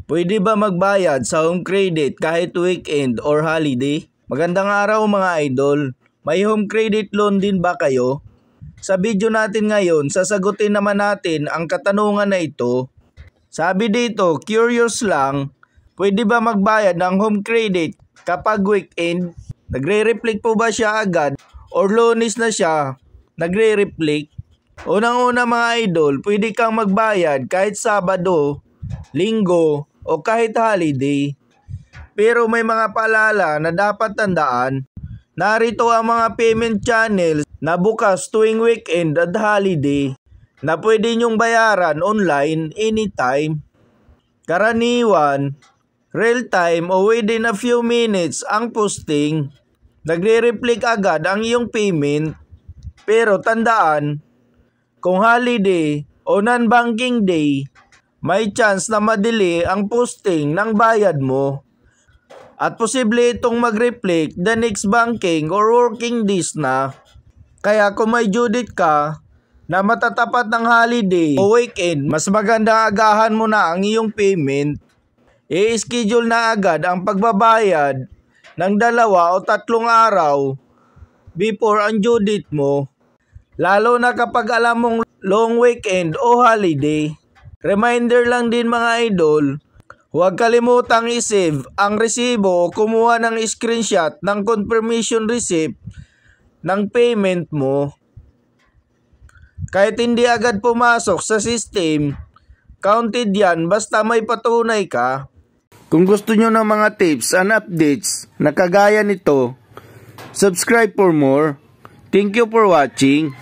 Pwede ba magbayad sa home credit kahit weekend or holiday? Magandang araw mga idol. May home credit loan din ba kayo? Sa video natin ngayon, sasagutin naman natin ang katanungan na ito. Sabi dito, curious lang, pwede ba magbayad ng home credit kapag weekend? Nagre-reflect po ba siya agad or Lunes na siya nagre-reflect? Unang-una mga idol, pwede kang magbayad kahit Sabado, Linggo, o kahit holiday. Pero may mga paalala na dapat tandaan. Narito ang mga payment channels na bukas tuwing weekend at holiday na pwede nyong bayaran online anytime. Karaniwan, real time o within a few minutes ang posting. Nagre-reflect agad ang iyong payment. Pero tandaan, kung holiday o non-banking day, may chance na madili ang posting ng bayad mo. At posible itong mag-reflect the next banking or working days na. Kaya kung may due date ka na matatapat ng holiday o weekend, mas maganda agahan mo na ang iyong payment. I-schedule na agad ang pagbabayad ng 2 o 3 araw before ang due date mo. Lalo na kapag alam mong long weekend o holiday. Reminder lang din mga idol, huwag kalimutang i-save ang resibo o kumuha ng screenshot ng confirmation receipt ng payment mo. Kahit hindi agad pumasok sa system, counted yan basta may patunay ka. Kung gusto nyo ng mga tips and updates na kagaya nito, subscribe for more. Thank you for watching.